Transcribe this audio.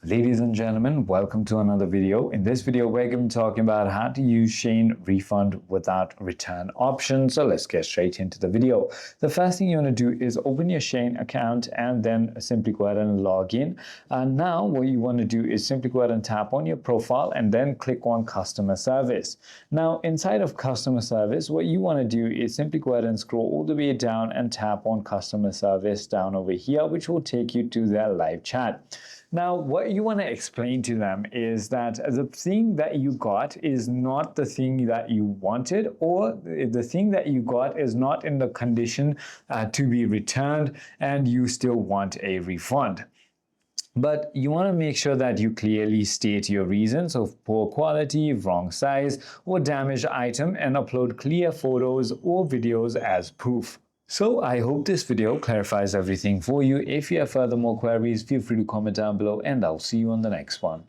Ladies and gentlemen, welcome to another video. In this video, we're going to be talking about how to use Shein Refund without return option. So let's get straight into the video. The first thing you want to do is open your Shein account and then simply go ahead and log in. And now what you want to do is simply go ahead and tap on your profile and then click on customer service. Now inside of customer service, what you want to do is simply go ahead and scroll all the way down and tap on customer service down over here, which will take you to their live chat. Now, what you want to explain to them is that the thing that you got is not the thing that you wanted, or the thing that you got is not in the condition to be returned, and you still want a refund. But you want to make sure that you clearly state your reasons of poor quality, wrong size, or damaged item, and upload clear photos or videos as proof. So I hope this video clarifies everything for you. If you have further more queries, feel free to comment down below and I'll see you on the next one.